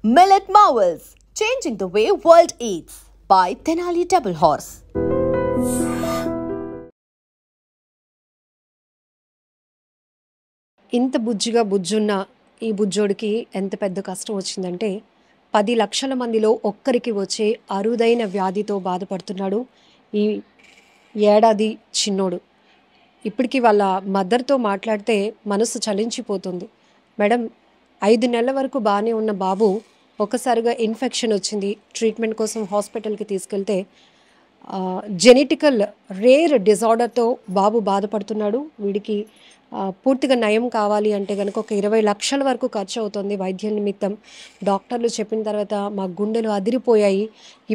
Millet Marvels, changing the way world eats by Tenali Double Horse. ఇంత బుజ్జున్న ఈ బుజ్జోడికి ఎంత పెద్ద కష్టం వచ్చిందంటే 10 లక్షల మందిలో ఒక్కరికి వచ్చే అరుదైన వ్యాధితో బాధపడుతున్నాడు ఈ ఏడాది చిన్నోడు. ఇప్పటికి వాళ్ళ మదర్తో మాట్లాడితే మనసు చలించిపోతుంది. మేడం, 5 నెలల వరకు బాగానే ఉన్న బాబు ఒక్కసారిగా ఇన్ఫెక్షన్ వచ్చింది. ట్రీట్మెంట్ కోసం హాస్పిటల్కి తీసుకెళ్తే జెనెటికల్ రేర్ డిజార్డర్తో బాబు బాధపడుతున్నాడు. వీడికి పూర్తిగా నయం కావాలి అంటే కనుక ఒక 20 లక్షల వరకు ఖర్చు అవుతుంది వైద్యం నిమిత్తం. డాక్టర్లు చెప్పిన తర్వాత మా గుండెలు అదిరిపోయాయి.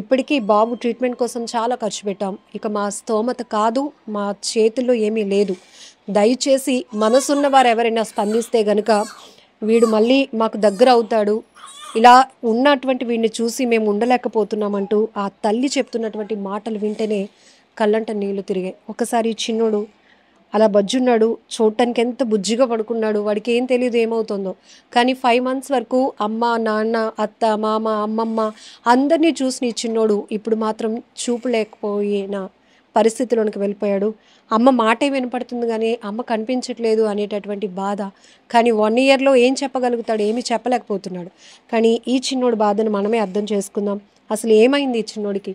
ఇప్పటికీ బాబు ట్రీట్మెంట్ కోసం చాలా ఖర్చు పెట్టాం. ఇక మా స్తోమత కాదు, మా చేతుల్లో ఏమీ లేదు. దయచేసి మనసున్న వారు ఎవరైనా స్పందిస్తే గనుక వీడు మళ్ళీ మాకు దగ్గర అవుతాడు. ఇలా ఉన్నటువంటి వీడిని చూసి మేము ఉండలేకపోతున్నామంటూ ఆ తల్లి చెప్తున్నటువంటి మాటలు వింటేనే కళ్ళంట నీళ్లు తిరిగాయి. ఒకసారి చిన్నోడు అలా బజ్జున్నాడు, చూడటానికి ఎంత బుజ్జిగా పడుకున్నాడు. వాడికి ఏం తెలియదు ఏమవుతుందో. కానీ 5 మంత్స్ వరకు అమ్మ, నాన్న, అత్త, మామ, అమ్మమ్మ అందరినీ చూసిన ఈ చిన్నోడు ఇప్పుడు మాత్రం చూపు లేకపోయిన పరిస్థితిలోనికి వెళ్ళిపోయాడు. అమ్మ మాటే వినపడుతుంది కానీ అమ్మ కనిపించట్లేదు అనేటటువంటి బాధ. కానీ 1 ఇయర్లో ఏం చెప్పగలుగుతాడు? ఏమీ చెప్పలేకపోతున్నాడు. కానీ ఈ చిన్నోడి బాధను మనమే అర్థం చేసుకుందాం. అసలు ఏమైంది ఈ చిన్నోడికి?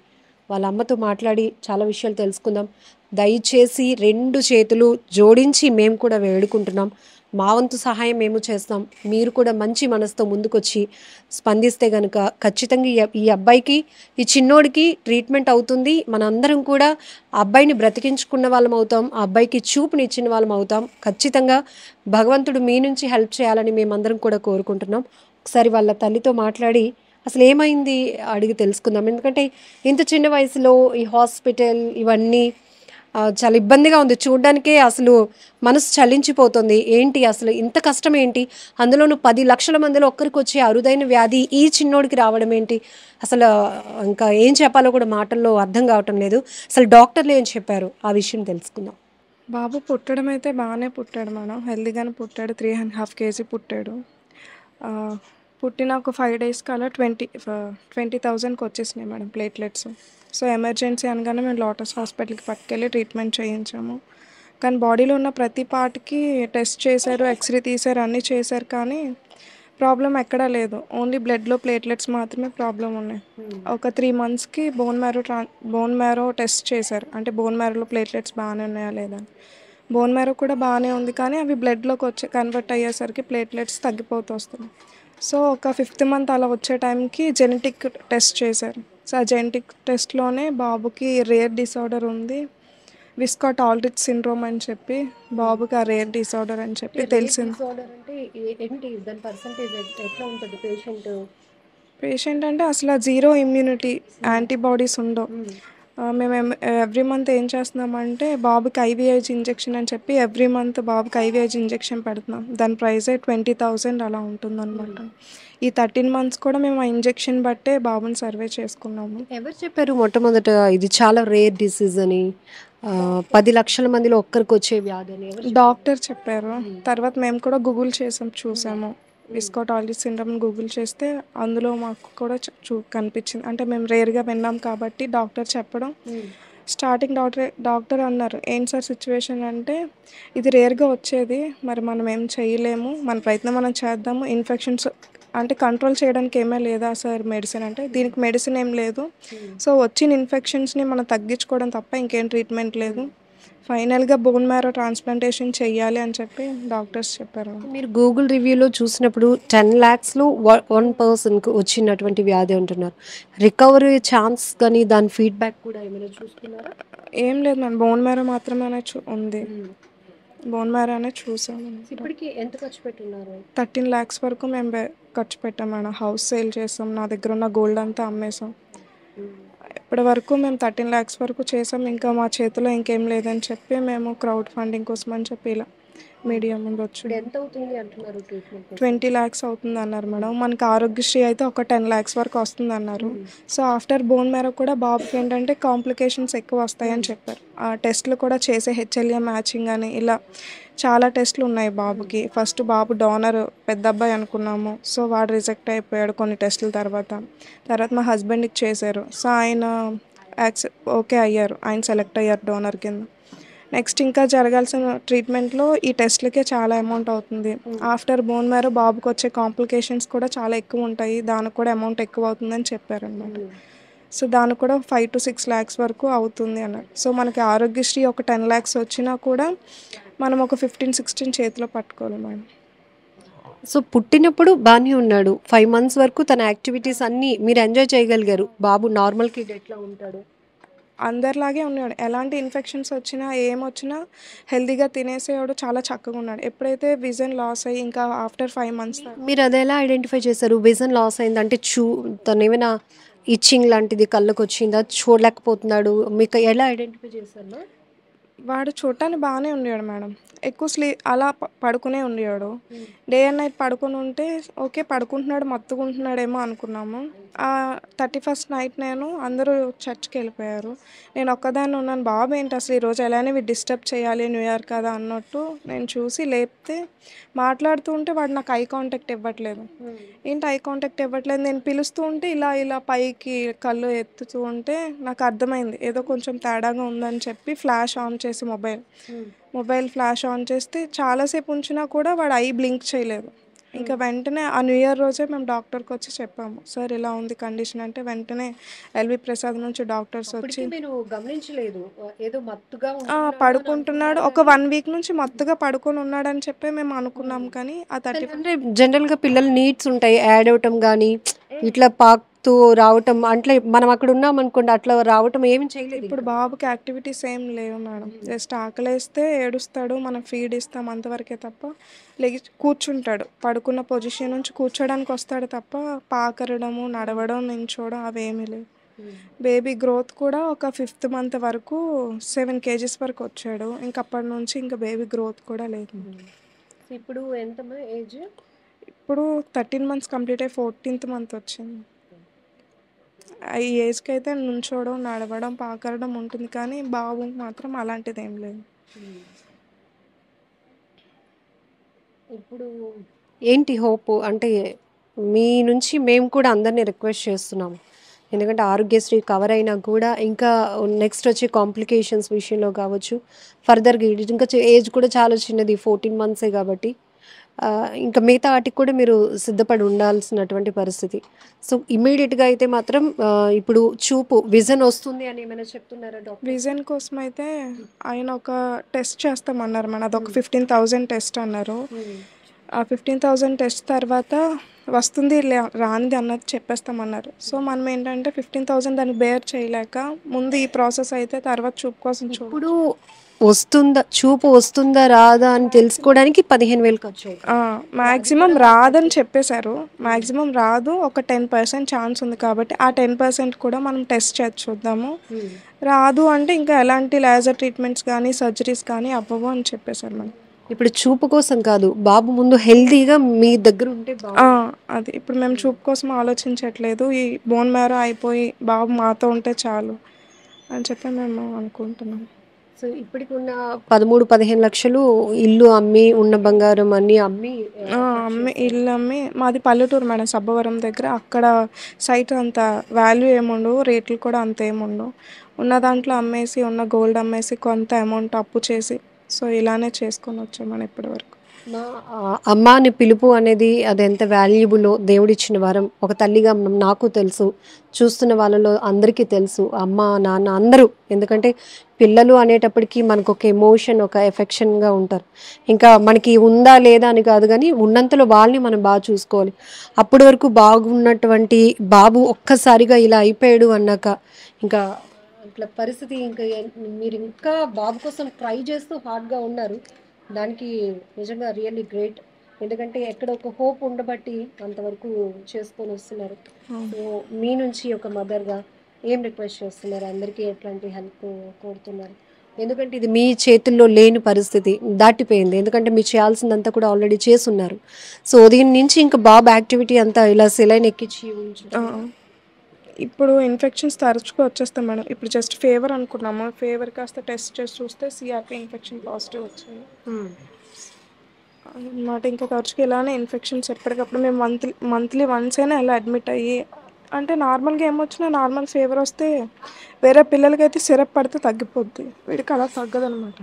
వాళ్ళ అమ్మతో మాట్లాడి చాలా విషయాలు తెలుసుకుందాం. దయచేసి 2 చేతులు జోడించి మేము కూడా వేడుకుంటున్నాం. మా వంతు సహాయం మేము చేస్తాం. మీరు కూడా మంచి మనసుతో ముందుకొచ్చి స్పందిస్తే కనుక ఖచ్చితంగా ఈ అబ్బాయికి, ఈ చిన్నోడికి ట్రీట్మెంట్ అవుతుంది. మనందరం కూడా ఆ అబ్బాయిని బ్రతికించుకున్న వాళ్ళం అవుతాం. ఆ అబ్బాయికి చూపునిచ్చిన వాళ్ళం అవుతాం. ఖచ్చితంగా భగవంతుడు మీ నుంచి హెల్ప్ చేయాలని మేమందరం కూడా కోరుకుంటున్నాం. ఒకసారి వాళ్ళ తల్లితో మాట్లాడి అసలు ఏమైంది అడిగి తెలుసుకుందాం. ఎందుకంటే ఇంత చిన్న వయసులో ఈ హాస్పిటల్ ఇవన్నీ చాలా ఇబ్బందిగా ఉంది. చూడ్డానికే అసలు మనసు చలించిపోతుంది. ఏంటి అసలు ఇంత కష్టం ఏంటి? అందులోనూ 10 లక్షల మందిలో ఒక్కరికి వచ్చే అరుదైన వ్యాధి ఈ చిన్నోడికి రావడం ఏంటి? అసలు ఇంకా ఏం చెప్పాలో కూడా మాటల్లో అర్థం కావటం లేదు. అసలు డాక్టర్లు ఏం చెప్పారు ఆ విషయం తెలుసుకుందాం. బాబు పుట్టడం అయితే బాగానే పుట్టాడు మేడం, హెల్దీగానే పుట్టాడు. 3.5 కేజీ పుట్టాడు. పుట్టిన ఒక 5 డేస్కి అలా 20,000కి వచ్చేసినాయి మేడం ప్లేట్లెట్స్. సో ఎమర్జెన్సీ అనగానే మేము లోటస్ హాస్పిటల్కి పట్టుకెళ్ళి ట్రీట్మెంట్ చేయించాము. కానీ బాడీలో ఉన్న ప్రతి పార్ట్కి టెస్ట్ చేశారు, ఎక్స్రే తీశారు, అన్నీ చేశారు. కానీ ప్రాబ్లం ఎక్కడా లేదు. ఓన్లీ బ్లడ్లో ప్లేట్లెట్స్ మాత్రమే ప్రాబ్లం ఉన్నాయి. ఒక 3 మంత్స్కి బోన్ మ్యారో టెస్ట్ చేశారు. అంటే బోన్ మ్యారోలో ప్లేట్లెట్స్ బాగానే ఉన్నాయా లేదా. బోన్ మ్యారో కూడా బాగానే ఉంది, కానీ అవి బ్లడ్లోకి కన్వర్ట్ అయ్యేసరికి ప్లేట్లెట్స్ తగ్గిపోతూ వస్తుంది. సో ఒక 5th మంత్ అలా వచ్చే టైంకి జెనెటిక్ టెస్ట్ చేశారు. సో ఆ జెనెటిక్ టెస్ట్లోనే బాబుకి రేర్ డిసార్డర్ ఉంది, విస్కాట్ ఆల్రిచ్ సిండ్రోమ్ అని చెప్పి బాబుకి ఆ రేర్ డిసార్డర్ అని చెప్పి తెలిసింది. పేషెంట్ అంటే అసలు 0 ఇమ్యూనిటీ, యాంటీబాడీస్ ఉండవు. మేము ఎవ్రీ మంత్ ఏం చేస్తున్నామంటే బాబుకి ఐవీఐజీ ఇంజెక్షన్ అని చెప్పి ఎవ్రీ మంత్ బాబుకి ఐవీఐజీ ఇంజెక్షన్ పెడుతున్నాం. దాని ప్రైజే 20,000 అలా ఉంటుందన్నమాట. ఈ 13 మంత్స్ కూడా మేము ఆ ఇంజెక్షన్ బట్టే బాబుని సర్వే చేసుకున్నాము. ఎవరు చెప్పారు మొట్టమొదట ఇది చాలా రేర్ డిసీజ్ అని, 10 లక్షల మందిలో ఒక్కరికి వచ్చే వ్యాధి అని? డాక్టర్ చెప్పారు. తర్వాత మేము కూడా గూగుల్ చూసాము. విస్కాట్ ఆల్రిచ్ సిండ్రోమ్ గూగుల్ చేస్తే అందులో మాకు కూడా కనిపించింది. అంటే మేము రేర్గా విన్నాం కాబట్టి డాక్టర్ చెప్పడం, స్టార్టింగ్ డాక్టర్ అన్నారు, ఏంటి సార్ సిచ్యువేషన్ అంటే ఇది రేర్గా వచ్చేది, మరి మనం ఏం చేయలేము, మన ప్రయత్నం మనం చేద్దాము. ఇన్ఫెక్షన్స్ అంటే కంట్రోల్ చేయడానికి ఏమీ లేదా సార్ మెడిసిన్ అంటే, దీనికి మెడిసిన్ ఏం లేదు. సో వచ్చిన ఇన్ఫెక్షన్స్ని మనం తగ్గించుకోవడం తప్ప ఇంకేం ట్రీట్మెంట్ లేదు. ఫైనల్గా బోన్ మ్యారో ట్రాన్స్ప్లాంటేషన్ చెయ్యాలి అని చెప్పి డాక్టర్స్ చెప్పారు. మీరు గూగుల్ రివ్యూలో చూసినప్పుడు 10 lakhsలో 1 personకి వచ్చినటువంటి వ్యాధి అంటున్నారు. రికవరీ ఛాన్స్ కానీ దాని ఫీడ్బ్యాక్ కూడా ఏమైనా చూసుకున్నారా? ఏం లేదు మేడం, బోన్ మ్యారో మాత్రమే ఉంది. బోన్ మ్యారో అనే చూసాము. ఇప్పటికి ఎంత ఖర్చు పెట్టున్నారు? 13 lakhs వరకు మేము ఖర్చు పెట్టాం మేడం. హౌస్ సేల్ చేసాం, నా దగ్గర ఉన్న గోల్డ్ అంతా అమ్మేసాం. ఇప్పటి వరకు మేము 13 lakhs వరకు చేసాం. ఇంకా మా చేతిలో ఇంకేం లేదని చెప్పి మేము క్రౌడ్ ఫండింగ్ కోసం అని చెప్పి ఇలా మీడియా ముందు వచ్చి ఎంత అవుతుంది అంటున్నారు ట్రీట్మెంట్? 20 lakhs అవుతుంది అన్నారు మేడం. మనకి ఆరోగ్యశ్రీ అయితే ఒక 10 lakhs వరకు వస్తుంది అన్నారు. సో ఆఫ్టర్ బోన్ మ్యారో కూడా బాబుకి ఏంటంటే కాంప్లికేషన్స్ ఎక్కువ వస్తాయని చెప్పారు. ఆ టెస్ట్లు కూడా చేసే హెచ్ఎల్ఏ మ్యాచింగ్ అని ఇలా చాలా టెస్టులు ఉన్నాయి బాబుకి. ఫస్ట్ బాబు డోనర్ పెద్ద అబ్బాయి అనుకున్నాము. సో వాడు రిజెక్ట్ అయిపోయాడు కొన్ని టెస్టుల తర్వాత. తర్వాత మా హస్బెండ్కి చేశారు. సో ఆయన ఓకే అయ్యారు, ఆయన సెలెక్ట్ అయ్యారు డోనర్ కింద. నెక్స్ట్ ఇంకా జరగాల్సిన ట్రీట్మెంట్లో ఈ టెస్ట్లకే చాలా అమౌంట్ అవుతుంది. ఆఫ్టర్ బోన్ మ్యారో బాబుకి వచ్చే కాంప్లికేషన్స్ కూడా చాలా ఎక్కువ ఉంటాయి, దానికి కూడా అమౌంట్ ఎక్కువ అవుతుందని చెప్పారనమాట. సో దానికి కూడా 5 to 6 lakhs వరకు అవుతుంది అన్నారు. సో మనకి ఆరోగ్యశ్రీ ఒక 10 lakhs వచ్చినా కూడా మనం ఒక 15-16 చేతిలో పట్టుకోవాలి మేడం. సో పుట్టినప్పుడు బాగానే ఉన్నాడు, 5 months వరకు తన యాక్టివిటీస్ అన్నీ మీరు ఎంజాయ్ చేయగలిగారు. బాబు నార్మల్ కిడ్ ఎట్లా ఉంటాడు? అందరిలాగే ఉన్నాడు. ఎలాంటి ఇన్ఫెక్షన్స్ వచ్చినా ఏమొచ్చినా హెల్తీగా తినేసేవాడు, చాలా చక్కగా ఉన్నాడు. ఎప్పుడైతే విజన్ లాస్ అయ్యి ఇంకా ఆఫ్టర్ 5 months మీరు అది ఎలా ఐడెంటిఫై చేశారు? విజన్ లాస్ అయింది అంటే తను ఏమైనా ఇచ్చింగ్ లాంటిది కళ్ళకు వచ్చిందా, చూడలేకపోతున్నాడు, మీకు ఎలా ఐడెంటిఫై చేశారు? వాడు చూడటానికి బాగానే ఉండేవాడు మేడం. ఎక్కువ అలా పడుకునే ఉండేవాడు. డే అండ్ నైట్ పడుకొని ఉంటే ఓకే పడుకుంటున్నాడు, మత్తుకుంటున్నాడేమో అనుకున్నాము. 31st నైట్ అందరూ చర్చ్కి వెళ్ళిపోయారు. నేను ఒక్కదాన్ని ఉన్నాను. బాబు ఏంటి అసలు ఈరోజు ఎలానే డిస్టర్బ్ చేయాలి, న్యూ ఇయర్ కదా అన్నట్టు నేను చూసి లేపితే మాట్లాడుతూ ఉంటే వాడు నాకు ఐ కాంటాక్ట్ ఇవ్వట్లేదు. ఏంటి ఐ కాంటాక్ట్ ఇవ్వట్లేదు, నేను పిలుస్తూ ఉంటే ఇలా ఇలా పైకి కళ్ళు ఎత్తుతూ ఉంటే నాకు అర్థమైంది ఏదో కొంచెం తేడాగా ఉందని చెప్పి ఫ్లాష్ ఆన్ చేసి మొబైల్ ఫ్లాష్ ఆన్ చేస్తే చాలాసేపు ఉంచినా కూడా వాడు ఐ బ్లింక్ చేయలేదు. ఇంకా వెంటనే ఆ న్యూ ఇయర్ రోజే మేము డాక్టర్కి వచ్చి చెప్పాము, సార్ ఇలా ఉంది కండిషన్ అంటే వెంటనే ఎల్వి ప్రసాద్ నుంచి డాక్టర్స్ వచ్చి మీరు గమనించలేదు ఏదో మత్తుగా పడుకుంటున్నాడు, ఒక 1 week నుంచి మత్తుగా పడుకొని ఉన్నాడని చెప్పి మేము అనుకున్నాం. కానీ ఆ 30 అంటే జనరల్గా పిల్లల నీడ్స్ ఉంటాయి, యాడ్ అవటం కానీ ఇట్లా పాకుతూ రావటం, అంటే మనం అక్కడ ఉన్నాం అనుకోండి అట్లా రావటం ఏమి చేయలేదు. ఇప్పుడు బాబుకి యాక్టివిటీస్ ఏం లేవు మేడం. జస్ట్ ఆకలేస్తే ఏడుస్తాడు, మనం ఫీడ్ ఇస్తాం అంతవరకే తప్ప లేచి కూర్చుంటాడు. పడుకున్న పొజిషన్ నుంచి కూర్చోడానికి వస్తాడు తప్ప పాకరడము, నడవడం, నించోవడం అవేమీ లేవు. బేబీ గ్రోత్ కూడా ఒక 5th month వరకు 7 kgs వరకు వచ్చాడు. ఇంకప్పటి నుంచి ఇంకా బేబీ గ్రోత్ కూడా లేదు. ఇప్పుడు ఎంత ఏజ్? ఇప్పుడు 13 months కంప్లీట్ అయ్యి 14th month వచ్చింది. ఈ ఏజ్కి అయితే నుంచోవడం, నడవడం, పాకరడం ఉంటుంది, కానీ బాబు మాత్రం అలాంటిది ఏం లేదు. ఇప్పుడు ఏంటి హోప్ అంటే మీ నుంచి మేము కూడా అందరినీ రిక్వెస్ట్ చేస్తున్నాము, ఎందుకంటే ఆరోగ్యశ్రీ కవర్ అయినా కూడా ఇంకా నెక్స్ట్ వచ్చే కాంప్లికేషన్స్ విషయంలో కావచ్చు, ఫర్దర్గా ఇంకా ఏజ్ కూడా చాలా చిన్నది 14 months కాబట్టి ఇంకా మిగతా వాటికి కూడా మీరు సిద్ధపడి ఉండాల్సినటువంటి పరిస్థితి. సో ఇమ్మీడియట్గా అయితే మాత్రం ఇప్పుడు విజన్ వస్తుంది అని ఏమైనా చెప్తున్నారా డాక్టర్? విజన్ కోసం అయితే ఆయన ఒక టెస్ట్ చేస్తామన్నారు మేడం, అదొక 15,000 టెస్ట్ అన్నారు. ఆ 15,000 టెస్ట్ తర్వాత వస్తుంది రానిది అన్నది చెప్పేస్తామన్నారు. సో మనం ఏంటంటే 15,000 దాన్ని బేర్ చేయలేక ముందు ఈ ప్రాసెస్ అయితే తర్వాత చూపు కోసం ఇప్పుడు చూపు వస్తుందా రాదా అని తెలుసుకోవడానికి 15,000 ఖర్చు. మ్యాక్సిమం రాదని చెప్పేశారు. మ్యాక్సిమం రాదు, ఒక 10% ఛాన్స్ ఉంది కాబట్టి ఆ 10% కూడా మనం టెస్ట్ చేసి చూద్దాము. రాదు అంటే ఇంకా ఎలాంటి లేజర్ ట్రీట్మెంట్స్ కానీ సర్జరీస్ కానీ అవ్వవు అని చెప్పేశారు మనం. ఇప్పుడు చూపు కోసం కాదు, బాబు ముందు హెల్తీగా మీ దగ్గర ఉంటే అది ఇప్పుడు మేము చూపు కోసం ఆలోచించట్లేదు, ఈ బోన్ మ్యారో అయిపోయి బాబు మాతో ఉంటే చాలు అని చెప్పి మేము అనుకుంటున్నాం. సో ఇప్పటికి ఉన్న 13-15 లక్షలు ఇల్లు అమ్మి, ఉన్న బంగారం అన్నీ అమ్మి ఇల్లు అమ్మి, మాది పల్లెటూరు మేడం, సబ్బవరం దగ్గర. అక్కడ సైట్ అంత వాల్యూ ఏముండవు, రేట్లు కూడా అంత ఏముండవు. ఉన్న దాంట్లో అమ్మేసి, ఉన్న గోల్డ్ అమ్మేసి కొంత అమౌంట్ అప్పు చేసి సో ఇలానే చేసుకొని వచ్చాం మనం ఇప్పటి వరకు. మా అమ్మ అని పిలుపు అనేది అది ఎంత వాల్యుబుల్లో దేవుడిచ్చిన వరం. ఒక తల్లిగా నాకు తెలుసు, చూస్తున్న వాళ్ళలో అందరికీ తెలుసు, అమ్మ నాన్న అందరూ. ఎందుకంటే పిల్లలు అనేటప్పటికీ మనకు ఒక ఎమోషన్, ఒక ఎఫెక్షన్గా ఉంటారు. ఇంకా మనకి ఉందా లేదా అని కాదు, కానీ ఉన్నంతలో వాళ్ళని మనం బాగా చూసుకోవాలి. అప్పటి వరకు బాగున్నటువంటి బాబు ఒక్కసారిగా ఇలా అయిపోయాడు అన్నాక ఇంకా ఇట్లా పరిస్థితి. ఇంకా మీరు ఇంకా బాబు కోసం ట్రై చేస్తూ హార్డ్గా ఉన్నారు, దానికి నిజంగా రియల్లీ గ్రేట్. ఎందుకంటే ఎక్కడ ఒక హోప్ ఉండబట్టి అంతవరకు చేసుకొని వస్తున్నారు. సో మీ నుంచి ఒక మదర్గా ఏం రిక్వెస్ట్ చేస్తున్నారు, అందరికీ ఎట్లాంటి హెల్ప్ కోరుతున్నారు? ఎందుకంటే ఇది మీ చేతుల్లో లేని పరిస్థితి, దాటిపోయింది. ఎందుకంటే మీరు చేయాల్సిందంతా కూడా ఆల్రెడీ చేసున్నారు. సో దీని నుంచి ఇంకా బాబు యాక్టివిటీ అంతా ఇలా సెలైన్ ఎక్కించి ఇప్పుడు ఇన్ఫెక్షన్స్ తరచుగా వచ్చేస్తాం మేడం. ఇప్పుడు జస్ట్ ఫీవర్ అనుకున్నాము, ఫీవర్ కాస్త టెస్ట్ చేసి చూస్తే సిఆర్పి ఇన్ఫెక్షన్ పాజిటివ్ వచ్చింది. అన్నమాట. ఇంకా ఖర్చుకి ఇలానే ఇన్ఫెక్షన్స్ ఎప్పటికప్పుడు మేము మంత్లీ వన్స్ అయినా ఇలా అడ్మిట్ అయ్యి, అంటే నార్మల్గా ఏమొచ్చినా నార్మల్ ఫీవర్ వస్తే వేరే పిల్లలకైతే సిరప్ పడితే తగ్గిపోద్ది, వీడికి అలా తగ్గదనమాట.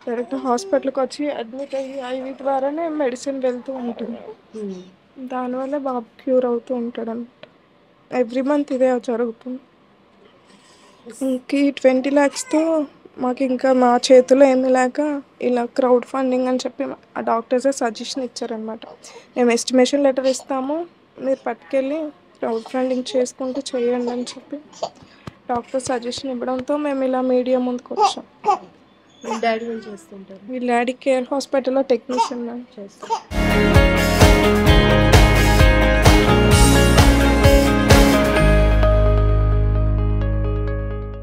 డైరెక్ట్ హాస్పిటల్కి వచ్చి అడ్మిట్ అయ్యి ఐవి ద్వారానే మెడిసిన్ వెళ్తూ ఉంటుంది. దానివల్ల బాబు క్యూర్ అవుతూ ఉంటాడు అనమాట. ఎవ్రీ మంత్ ఇదే జరుగుతుంది. ఇంక 20 lakhsతో మాకు ఇంకా మా చేతిలో ఏమీ లేక ఇలా క్రౌడ్ ఫండింగ్ అని చెప్పి ఆ డాక్టర్సే సజెషన్ ఇచ్చారనమాట. మేము ఎస్టిమేషన్ లెటర్ ఇస్తాము, మీరు పట్టుకెళ్ళి క్రౌడ్ ఫండింగ్ చేసుకుంటూ చేయండి అని చెప్పి డాక్టర్ సజెషన్ ఇవ్వడంతో మేము ఇలా మీడియా ముందుకు వచ్చాం. డాడీ ఏం చేస్తుంటారు? వీళ్ళ డాడీ కేర్ హాస్పిటల్లో టెక్నీషియన్ చేస్తాం.